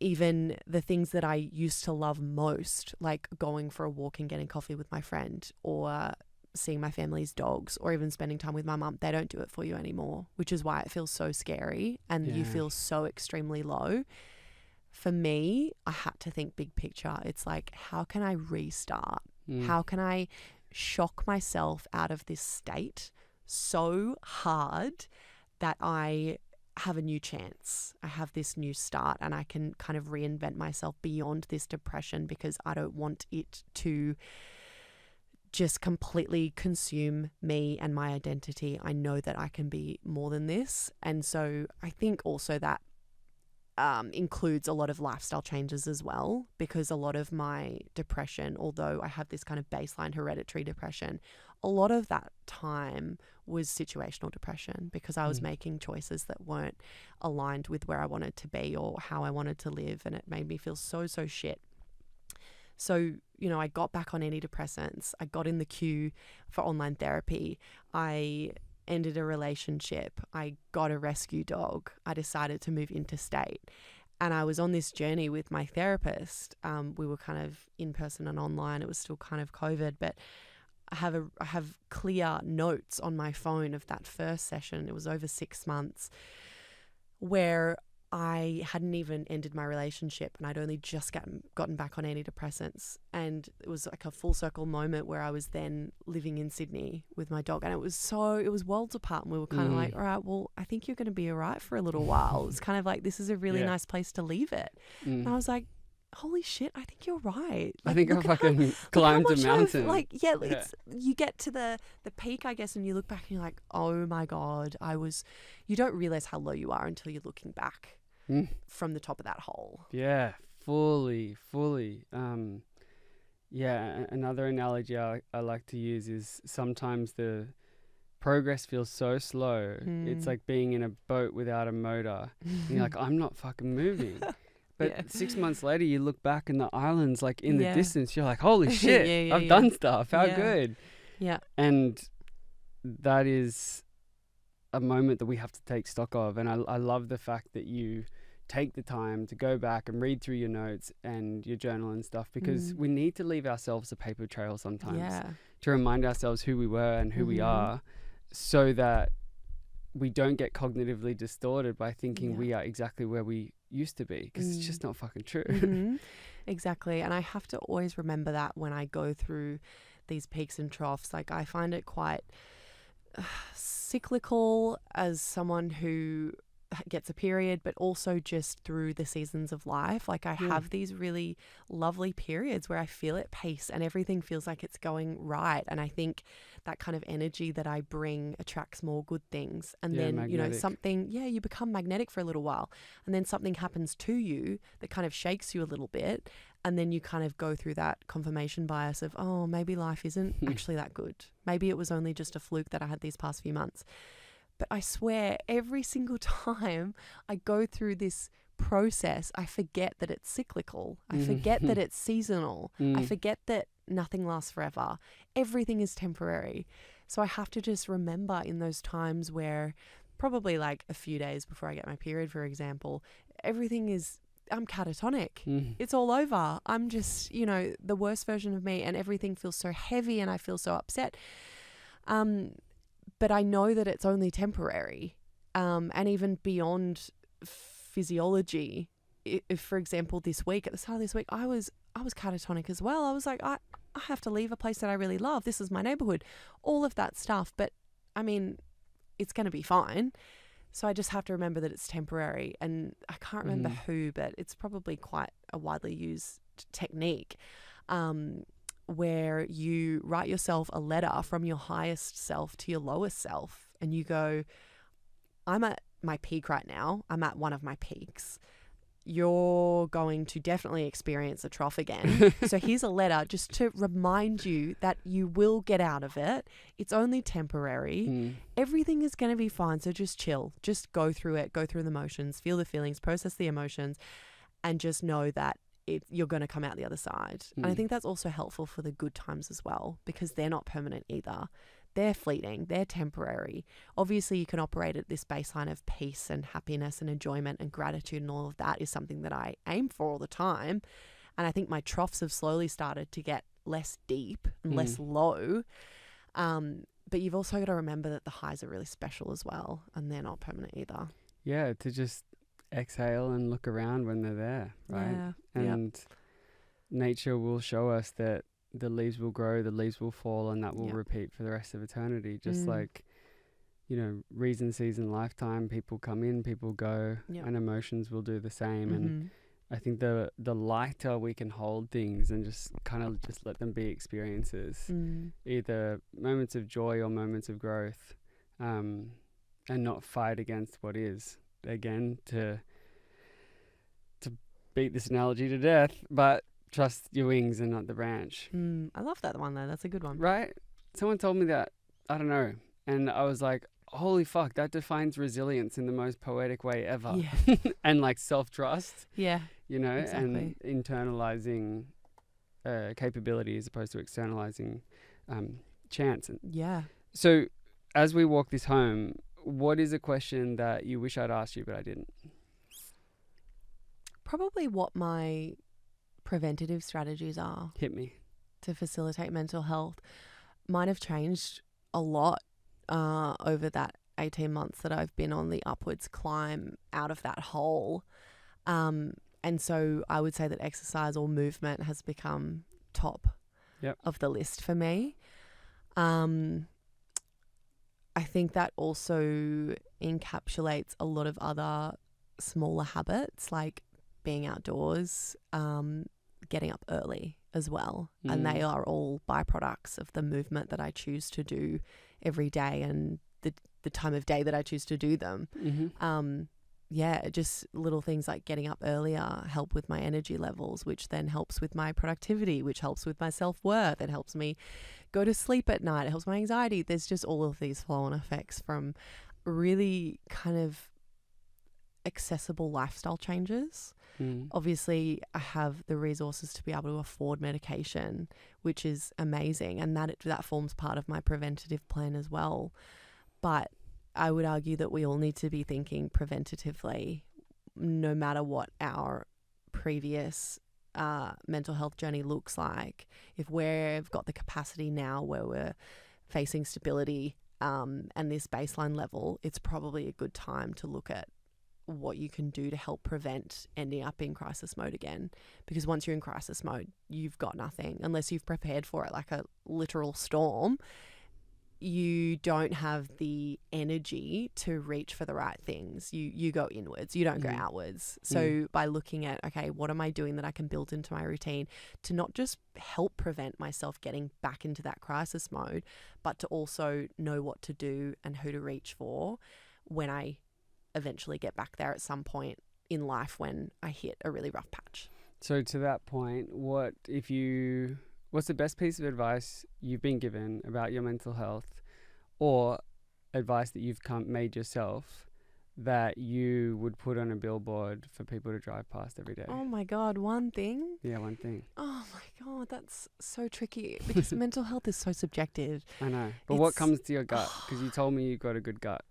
Speaker 2: even the things that I used to love most, like going for a walk and getting coffee with my friend, or seeing my family's dogs, or even spending time with my mum, they don't do it for you anymore, which is why it feels so scary and you feel so extremely low. For me, I had to think big picture. It's like, how can I restart? How can I shock myself out of this state so hard that I have a new chance? I have this new start and I can kind of reinvent myself beyond this depression, because I don't want it to just completely consume me and my identity. I know that I can be more than this. And so I think also that includes a lot of lifestyle changes as well, because a lot of my depression, although I have this kind of baseline hereditary depression, a lot of that time was situational depression, because I was making choices that weren't aligned with where I wanted to be or how I wanted to live, and it made me feel so shit. So, you know, I got back on antidepressants. I got in the queue for online therapy. I ended a relationship. I got a rescue dog. I decided to move interstate. And I was on this journey with my therapist. We were kind of in person and online. It was still kind of COVID, but I have clear notes on my phone of that first session. It was over 6 months, where I hadn't even ended my relationship and I'd only just gotten back on antidepressants. And it was like a full circle moment where I was then living in Sydney with my dog. And it was worlds apart. And we were kind of like, all right, well, I think you're going to be all right for a little while. It's kind of like, this is a really nice place to leave it. And I was like, holy shit, I think you're right. Like,
Speaker 1: I think I fucking climbed a mountain.
Speaker 2: It's, you get to the peak, I guess, and you look back and you're like, oh my God, you don't realize how low you are until you're looking back from the top of that hole.
Speaker 1: Yeah, fully. Another analogy I like to use is sometimes the progress feels so slow. It's like being in a boat without a motor. And you're like, I'm not fucking moving. But 6 months later, you look back and the island's like in the distance. You're like, holy shit, I've done stuff. How good.
Speaker 2: Yeah.
Speaker 1: And that is a moment that we have to take stock of. And I love the fact that you take the time to go back and read through your notes and your journal and stuff, because we need to leave ourselves a paper trail sometimes to remind ourselves who we were and who we are, so that we don't get cognitively distorted by thinking we are exactly where we used to be, because it's just not fucking true.
Speaker 2: Exactly. And I have to always remember that when I go through these peaks and troughs. Like, I find it quite cyclical as someone who gets a period, but also just through the seasons of life. Like, I have these really lovely periods where I feel at peace and everything feels like it's going right. And I think that kind of energy that I bring attracts more good things. And then, magnetic. You know, something, you become magnetic for a little while. And then something happens to you that kind of shakes you a little bit. And then you kind of go through that confirmation bias of, oh, maybe life isn't actually that good. Maybe it was only just a fluke that I had these past few months. But I swear, every single time I go through this process, I forget that it's cyclical. I forget that it's seasonal. I forget that nothing lasts forever. Everything is temporary. So I have to just remember in those times where, probably like a few days before I get my period, for example, I'm catatonic. It's all over. I'm just, the worst version of me, and everything feels so heavy and I feel so upset. But I know that it's only temporary. And even beyond physiology, if, for example, this week, at the start of this week, I was catatonic as well. I was like, I have to leave a place that I really love. This is my neighborhood, all of that stuff. But I mean, it's going to be fine. So I just have to remember that it's temporary. And I can't remember who, but it's probably quite a widely used technique, where you write yourself a letter from your highest self to your lowest self, and you go, I'm at my peak right now. I'm at one of my peaks. You're going to definitely experience a trough again. So here's a letter just to remind you that you will get out of it. It's only temporary. Everything is going to be fine. So just chill. Just go through it. Go through the motions. Feel the feelings. Process the emotions. And just know that you're going to come out the other side. And I think that's also helpful for the good times as well, because they're not permanent either. They're fleeting. They're temporary. Obviously, you can operate at this baseline of peace and happiness and enjoyment and gratitude, and all of that is something that I aim for all the time. And I think my troughs have slowly started to get less deep and less low. But you've also got to remember that the highs are really special as well, and they're not permanent either.
Speaker 1: Yeah, to just exhale and look around when they're there, right?
Speaker 2: Yeah.
Speaker 1: And nature will show us that the leaves will grow, the leaves will fall, and that will repeat for the rest of eternity. Just like, you know, reason, season, lifetime, people come in, people go, and emotions will do the same. And I think the lighter we can hold things and just kind of just let them be experiences, either moments of joy or moments of growth, and not fight against what is. Again, to beat this analogy to death, but trust your wings and not the branch.
Speaker 2: I love that one though. That's a good one.
Speaker 1: Right? Someone told me that, I don't know, and I was like, holy fuck, that defines resilience in the most poetic way ever.
Speaker 2: Yeah.
Speaker 1: And like self-trust.
Speaker 2: Yeah.
Speaker 1: You know,
Speaker 2: exactly.
Speaker 1: And internalizing capability as opposed to externalizing chance.
Speaker 2: Yeah.
Speaker 1: So as we walk this home, what is a question that you wish I'd asked you but I didn't?
Speaker 2: Probably what my preventative strategies are.
Speaker 1: Hit me.
Speaker 2: To facilitate mental health. Mine have changed a lot over that 18 months that I've been on the upwards climb out of that hole. And so I would say that exercise or movement has become top of the list for me. I think that also encapsulates a lot of other smaller habits, like being outdoors, getting up early as well. And they are all byproducts of the movement that I choose to do every day and the time of day that I choose to do them. Just little things like getting up earlier help with my energy levels, which then helps with my productivity, which helps with my self-worth. It helps me go to sleep at night. It helps my anxiety. There's just all of these flow-on effects from really kind of accessible lifestyle changes. Obviously, I have the resources to be able to afford medication, which is amazing, and that forms part of my preventative plan as well. But I would argue that we all need to be thinking preventatively, no matter what our previous mental health journey looks like. If we've got the capacity now where we're facing stability and this baseline level, it's probably a good time to look at what you can do to help prevent ending up in crisis mode again. Because once you're in crisis mode, you've got nothing. Unless you've prepared for it like a literal storm, you don't have the energy to reach for the right things. You go inwards, you don't go outwards. So by looking at, okay, what am I doing that I can build into my routine to not just help prevent myself getting back into that crisis mode, but to also know what to do and who to reach for when I eventually get back there at some point in life when I hit a really rough patch. So
Speaker 1: to that point, what's the best piece of advice you've been given about your mental health, or advice that you've made yourself that you would put on a billboard for people to drive past every day?
Speaker 2: Oh my God, one thing?
Speaker 1: Yeah, one thing.
Speaker 2: Oh my God, that's so tricky because mental health is so subjective.
Speaker 1: I know. But what comes to your gut? Because you told me you got a good gut.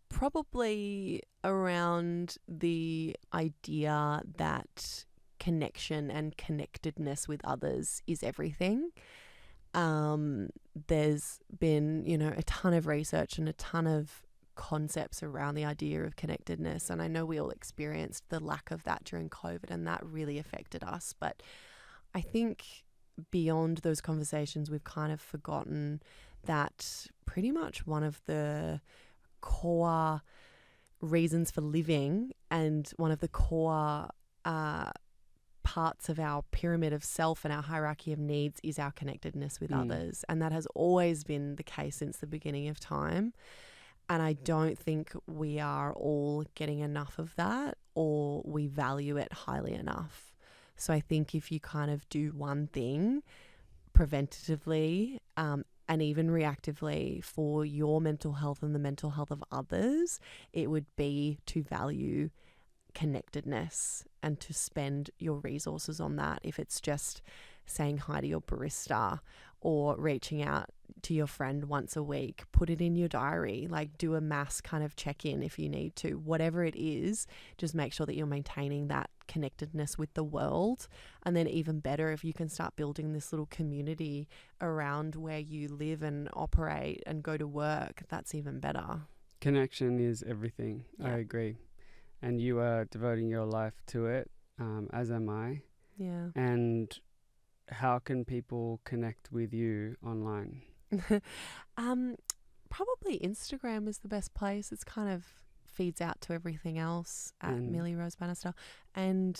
Speaker 2: Probably around the idea that connection and connectedness with others is everything. There's been, a ton of research and a ton of concepts around the idea of connectedness. And I know we all experienced the lack of that during COVID, and that really affected us. But I think beyond those conversations, we've kind of forgotten that pretty much one of the core reasons for living and one of the core parts of our pyramid of self and our hierarchy of needs is our connectedness with others. And that has always been the case since the beginning of time. And I don't think we are all getting enough of that, or we value it highly enough. So I think if you kind of do one thing preventatively and even reactively for your mental health and the mental health of others, it would be to value connectedness and to spend your resources on that. If it's just saying hi to your barista or reaching out to your friend once a week, put it in your diary, like do a mass kind of check-in if you need to. Whatever it is, just make sure that you're maintaining that connectedness with the world. And then even better, if you can start building this little community around where you live and operate and go to work, that's even better.
Speaker 1: Connection is everything. Yeah. I agree. And you are devoting your life to it, as am I.
Speaker 2: Yeah.
Speaker 1: And how can people connect with you online?
Speaker 2: Probably Instagram is the best place. It's kind of feeds out to everything else at Millie Rose Bannister. And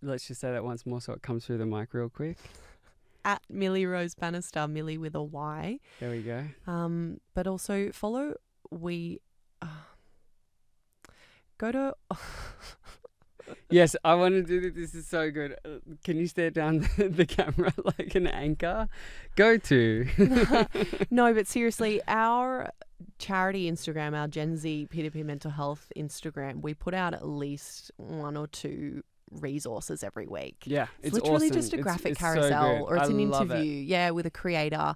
Speaker 1: let's just say that once more so it comes through the mic real quick.
Speaker 2: At Millie Rose Bannister, Millie with a Y.
Speaker 1: There we go.
Speaker 2: But also follow go to...
Speaker 1: Yes, I want to do this. This is so good. Can you stare down the camera like an anchor? Go to.
Speaker 2: No, but seriously, our charity Instagram, our Gen Z P2P Mental Health Instagram, we put out at least 1 or 2 resources every week.
Speaker 1: Yeah,
Speaker 2: it's literally
Speaker 1: awesome.
Speaker 2: just a graphic
Speaker 1: it's
Speaker 2: carousel,
Speaker 1: so
Speaker 2: or it's an interview,
Speaker 1: it.
Speaker 2: with a creator.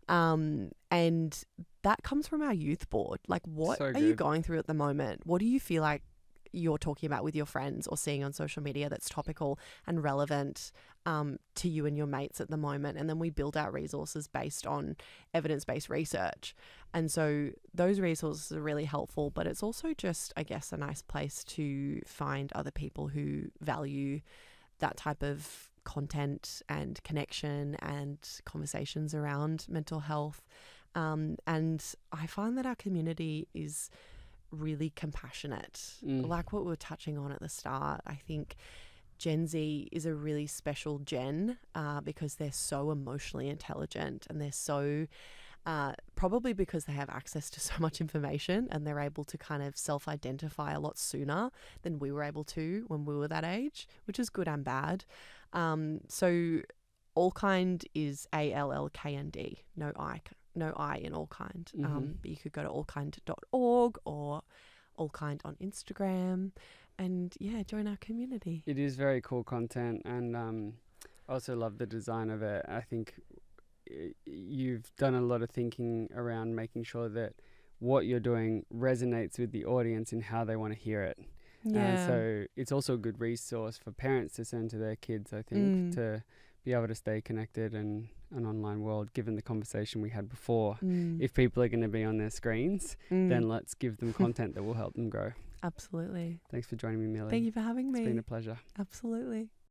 Speaker 2: And that comes from our youth board. Like, what are you going through at the moment? What do you feel like you're talking about with your friends or seeing on social media that's topical and relevant to you and your mates at the moment? And then we build our resources based on evidence-based research. And so those resources are really helpful, but it's also just, I guess, a nice place to find other people who value that type of content and connection and conversations around mental health. And I find that our community is really compassionate. Like what we were touching on at the start, I think Gen Z is a really special gen because they're so emotionally intelligent, and they're so probably because they have access to so much information, and they're able to kind of self-identify a lot sooner than we were able to when we were that age, which is good and bad. So ALLKND is ALLKND, no I in ALLKND. But you could go to allkind.org or ALLKND on Instagram and join our community.
Speaker 1: It is very cool content, and I also love the design of it. I think you've done a lot of thinking around making sure that what you're doing resonates with the audience and how they want to hear it.
Speaker 2: Yeah.
Speaker 1: So it's also a good resource for parents to send to their kids, I think, to be able to stay connected in an online world, given the conversation we had before. If people are going to be on their screens, then let's give them content that will help them grow.
Speaker 2: Absolutely.
Speaker 1: Thanks for joining me, Millie.
Speaker 2: Thank you for having me.
Speaker 1: It's been a pleasure.
Speaker 2: Absolutely.